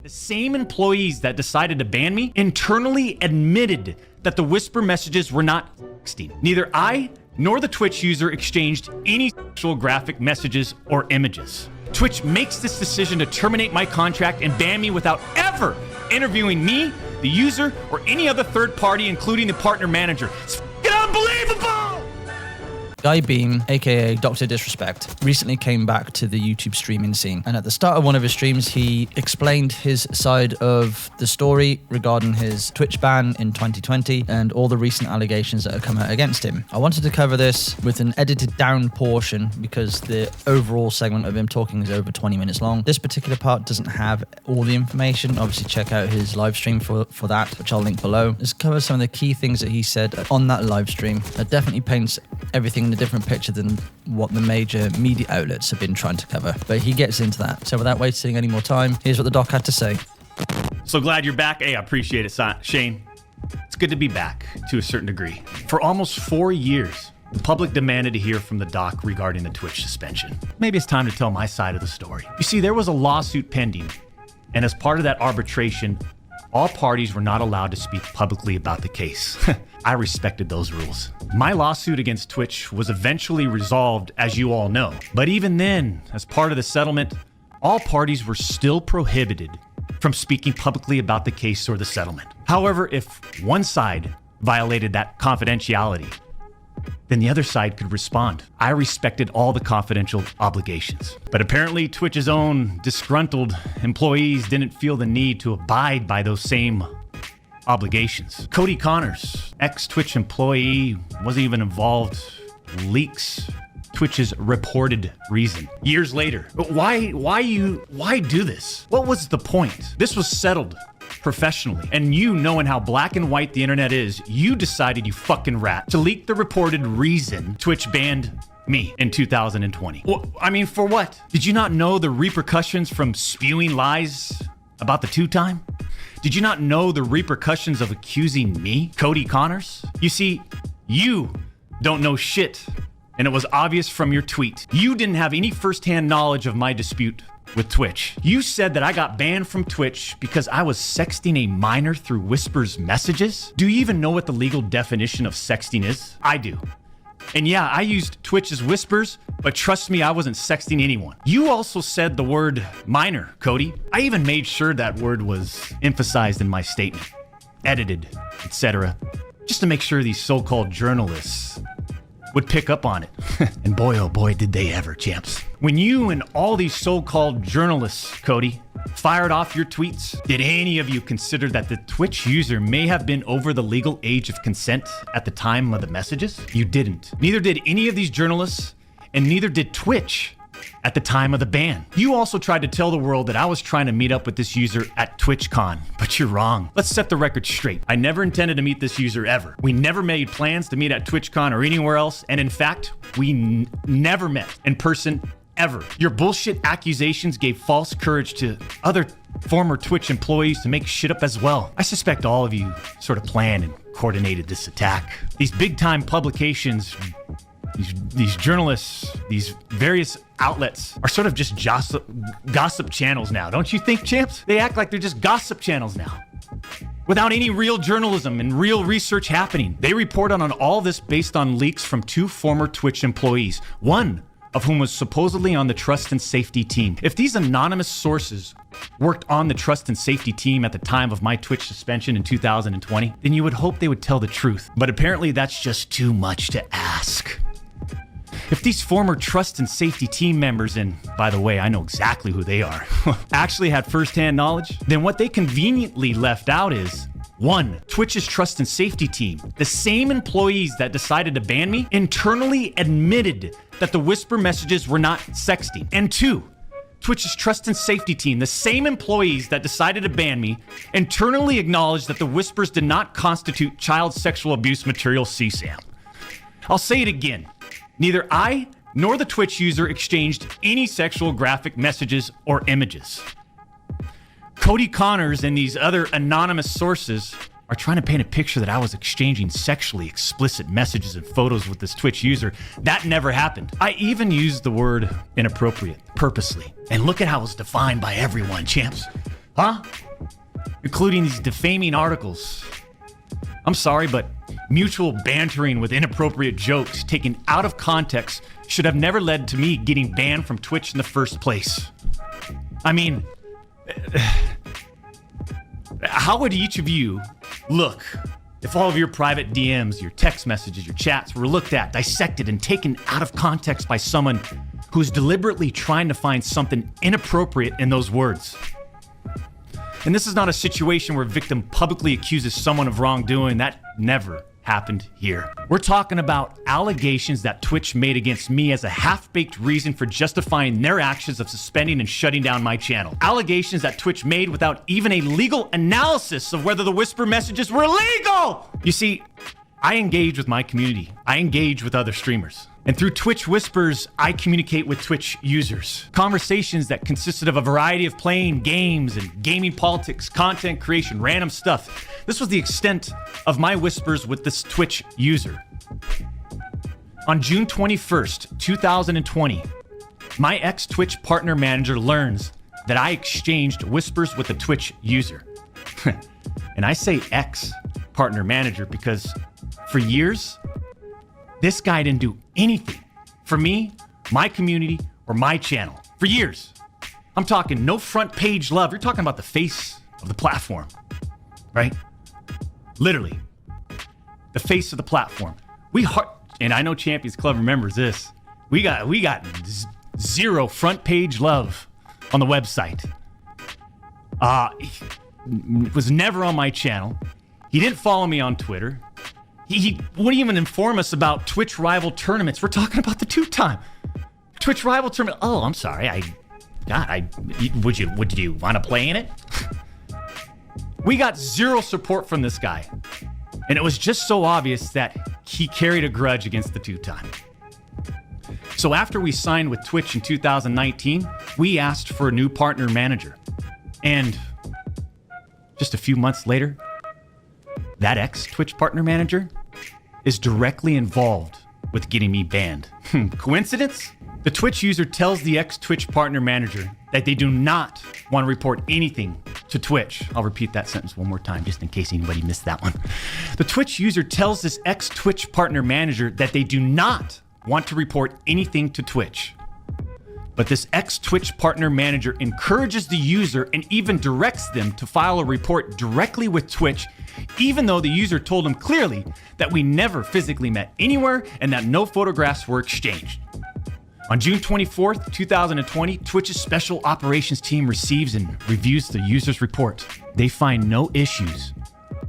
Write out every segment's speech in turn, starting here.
The same employees that decided to ban me internally admitted that the whisper messages were not sexting. Neither I nor the Twitch user exchanged any sexual graphic messages or images. Twitch makes this decision to terminate my contract and ban me without ever interviewing me, the user, or any other third party, including the partner manager. It's f***ing unbelievable! Guy Beam, aka Dr. Disrespect, recently came back to the YouTube streaming scene. And at the start of one of his streams, he explained his side of the story regarding his Twitch ban in 2020 and all the recent allegations that have come out against him. I wanted to cover this with an edited down portion because the overall segment of him talking is over 20 minutes long. This particular part doesn't have all the information. Obviously, check out his live stream for that, which I'll link below. This covers some of the key things that he said on that live stream. That definitely paints everything in a different picture than what the major media outlets have been trying to cover. But he gets into that. So without wasting any more time, here's what the doc had to say. So glad you're back. Hey, I appreciate it, Shane. It's good to be back to a certain degree. For almost 4 years, the public demanded to hear from the doc regarding the Twitch suspension. Maybe it's time to tell my side of the story. You see, there was a lawsuit pending, and as part of that arbitration, all parties were not allowed to speak publicly about the case. I respected those rules. My lawsuit against Twitch was eventually resolved, as you all know. But even then, as part of the settlement, all parties were still prohibited from speaking publicly about the case or the settlement. However, if one side violated that confidentiality, then the other side could respond. I respected all the confidential obligations. But apparently Twitch's own disgruntled employees didn't feel the need to abide by those same obligations. Cody Connors, ex-Twitch employee, wasn't even involved. Leaks Twitch's reported reason. Years later. But why do this? What was the point? This was settled professionally. And you, knowing how black and white the internet is, you decided, you fucking rat, to leak the reported reason Twitch banned me in 2020. Well, I mean, for what? Did you not know the repercussions from spewing lies about the two-time? Did you not know the repercussions of accusing me, Cody Connors? You see, you don't know shit, and it was obvious from your tweet. You didn't have any firsthand knowledge of my dispute with Twitch. You said that I got banned from Twitch because I was sexting a minor through Whisper's messages. Do you even know what the legal definition of sexting is? I do. And yeah, I used Twitch's Whispers, but trust me, I wasn't sexting anyone. You also said the word minor, Cody. I even made sure that word was emphasized in my statement, edited, etc., just to make sure these so-called journalists would pick up on it. And boy, oh boy, did they ever, champs. When you and all these so-called journalists, Cody, fired off your tweets, did any of you consider that the Twitch user may have been over the legal age of consent at the time of the messages? You didn't. Neither did any of these journalists, and neither did Twitch at the time of the ban. You also tried to tell the world that I was trying to meet up with this user at TwitchCon, but you're wrong. Let's set the record straight. I never intended to meet this user ever. We never made plans to meet at TwitchCon or anywhere else, and in fact, we never met in person ever. Your bullshit accusations gave false courage to other former Twitch employees to make shit up as well. I suspect all of you sort of planned and coordinated this attack. These big-time publications, these journalists, these various outlets are sort of just gossip channels now. Don't you think, champs? They act like they're just gossip channels now, without any real journalism and real research happening. They report on all this based on leaks from 2 former Twitch employees, one of whom was supposedly on the trust and safety team. If these anonymous sources worked on the trust and safety team at the time of my Twitch suspension in 2020, then you would hope they would tell the truth. But apparently that's just too much to ask. If these former trust and safety team members, and by the way, I know exactly who they are, actually had firsthand knowledge, then what they conveniently left out is, 1, Twitch's trust and safety team, the same employees that decided to ban me, internally admitted that the Whisper messages were not sexting. And 2, Twitch's trust and safety team, the same employees that decided to ban me, internally acknowledged that the Whispers did not constitute child sexual abuse material CSAM. I'll say it again. Neither I nor the Twitch user exchanged any sexual graphic messages or images. Cody Connors and these other anonymous sources are trying to paint a picture that I was exchanging sexually explicit messages and photos with this Twitch user. That never happened. I even used the word inappropriate purposely. And look at how it's defined by everyone, champs. Huh? Including these defaming articles. I'm sorry, but mutual bantering with inappropriate jokes taken out of context should have never led to me getting banned from Twitch in the first place. I mean, how would each of you look if all of your private DMs, your text messages, your chats were looked at, dissected, and taken out of context by someone who's deliberately trying to find something inappropriate in those words? And this is not a situation where a victim publicly accuses someone of wrongdoing. That never happened here. We're talking about allegations that Twitch made against me as a half-baked reason for justifying their actions of suspending and shutting down my channel. Allegations that Twitch made without even a legal analysis of whether the whisper messages were legal. You see, I engage with my community. I engage with other streamers. And through Twitch Whispers, I communicate with Twitch users. Conversations that consisted of a variety of playing games and gaming politics, content creation, random stuff. This was the extent of my whispers with this Twitch user. On June 21st, 2020, my ex-Twitch partner manager learns that I exchanged whispers with a Twitch user. And I say ex-partner manager because for years, this guy didn't do anything for me, my community, or my channel. For years. I'm talking no front page love. You're talking about the face of the platform, right? Literally. The face of the platform. And I know Champions Club remembers this. We got zero front page love on the website. He was never on my channel. He didn't follow me on Twitter. He wouldn't even inform us about Twitch rival tournaments. We're talking about the two-time Twitch rival tournament. Oh, I'm sorry. Would you want to play in it? We got zero support from this guy. And it was just so obvious that he carried a grudge against the two-time. So after we signed with Twitch in 2019, we asked for a new partner manager. And just a few months later, that ex-Twitch partner manager is directly involved with getting me banned. Coincidence? The Twitch user tells the ex-Twitch partner manager that they do not want to report anything to Twitch. I'll repeat that sentence one more time just in case anybody missed that one. The Twitch user tells this ex-Twitch partner manager that they do not want to report anything to Twitch. But this ex-Twitch partner manager encourages the user and even directs them to file a report directly with Twitch, even though the user told him clearly that we never physically met anywhere and that no photographs were exchanged. On June 24th, 2020, Twitch's special operations team receives and reviews the user's report. They find no issues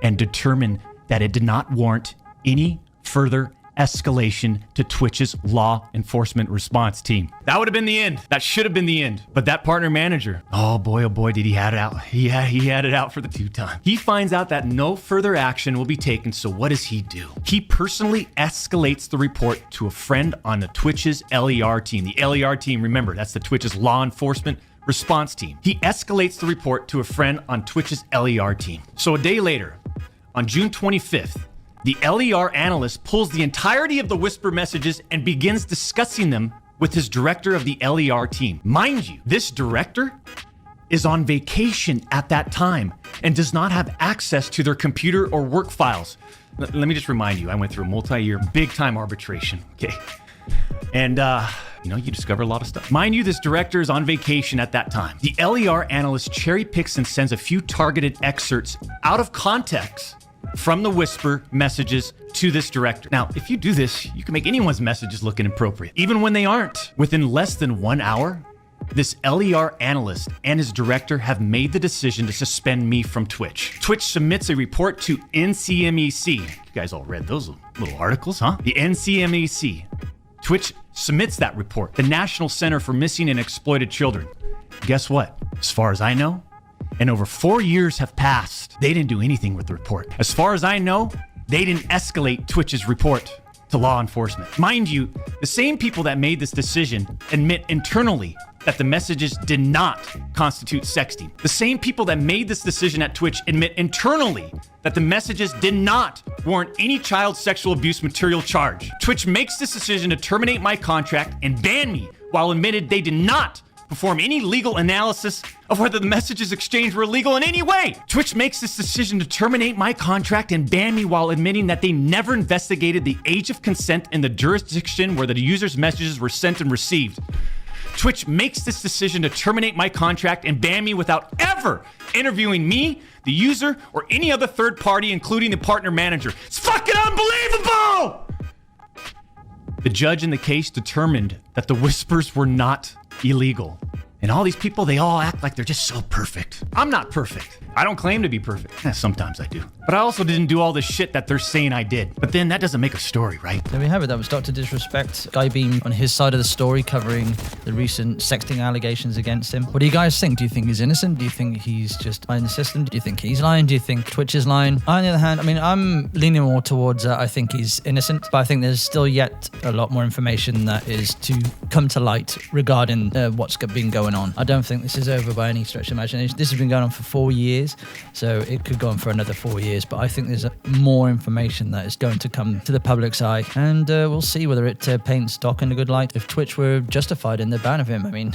and determine that it did not warrant any further escalation to Twitch's law enforcement response team. That would have been the end. That should have been the end. But that partner manager, oh boy, did he had it out. He had it out for the two-time. He finds out that no further action will be taken, so what does he do? He personally escalates the report to a friend on the Twitch's LER team. The LER team, remember, that's the Twitch's law enforcement response team. He escalates the report to a friend on Twitch's LER team. So a day later, on June 25th, the LER analyst pulls the entirety of the whisper messages and begins discussing them with his director of the LER team. Mind you, this director is on vacation at that time and does not have access to their computer or work files. Let me just remind you, I went through a multi-year big-time arbitration, okay? And, you discover a lot of stuff. Mind you, this director is on vacation at that time. The LER analyst cherry picks and sends a few targeted excerpts out of context from the whisper messages to this director. Now, if you do this, you can make anyone's messages look inappropriate, even when they aren't. Within less than 1 hour, this LER analyst and his director have made the decision to suspend me from Twitch. Twitch submits a report to NCMEC. You guys all read those little articles, huh? The NCMEC. Twitch submits that report, the National Center for Missing and Exploited Children. Guess what? As far as I know, and over 4 years have passed, they didn't do anything with the report. As far as I know, they didn't escalate Twitch's report to law enforcement. Mind you, the same people that made this decision admit internally that the messages did not constitute sexting. The same people that made this decision at Twitch admit internally that the messages did not warrant any child sexual abuse material charge. Twitch makes this decision to terminate my contract and ban me while admitted they did not perform any legal analysis of whether the messages exchanged were illegal in any way. Twitch makes this decision to terminate my contract and ban me while admitting that they never investigated the age of consent in the jurisdiction where the user's messages were sent and received. Twitch makes this decision to terminate my contract and ban me without ever interviewing me, the user, or any other third party, including the partner manager. It's fucking unbelievable! The judge in the case determined that the whispers were not illegal. And all these people, they all act like they're just so perfect. I'm not perfect. I don't claim to be perfect. Sometimes I do. But I also didn't do all this shit that they're saying I did. But then that doesn't make a story, right? There we have it. That was Dr. Disrespect. Guy Beam on his side of the story covering the recent sexting allegations against him. What do you guys think? Do you think he's innocent? Do you think he's just lying the system? Do you think he's lying? Do you think Twitch is lying? On the other hand, I mean, I'm leaning more towards I think he's innocent, but I think there's still yet a lot more information that is to come to light regarding what's been going on. I don't think this is over by any stretch of imagination. This has been going on for 4 years, so it could go on for another 4 years, but I think there's more information that is going to come to the public's eye, and we'll see whether it paints Doc in a good light. If Twitch were justified in their ban of him, I mean,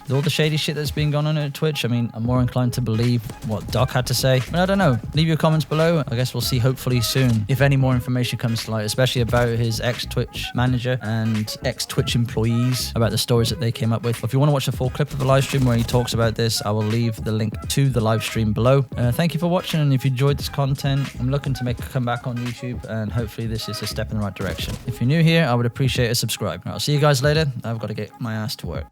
with all the shady shit that's been going on at Twitch, I mean, I'm more inclined to believe what Doc had to say. But I don't know. Leave your comments below. I guess we'll see hopefully soon if any more information comes to light, especially about his ex-Twitch manager and ex-Twitch employees, about the stories that they came up with. If you want to watch the full clip of the live stream where he talks about this, I will leave the link to the live stream below. Thank you for watching, and if you enjoyed this content, I'm looking to make a comeback on YouTube, and hopefully this is a step in the right direction. If you're new here, I would appreciate a subscribe. I'll see you guys later. I've got to get my ass to work.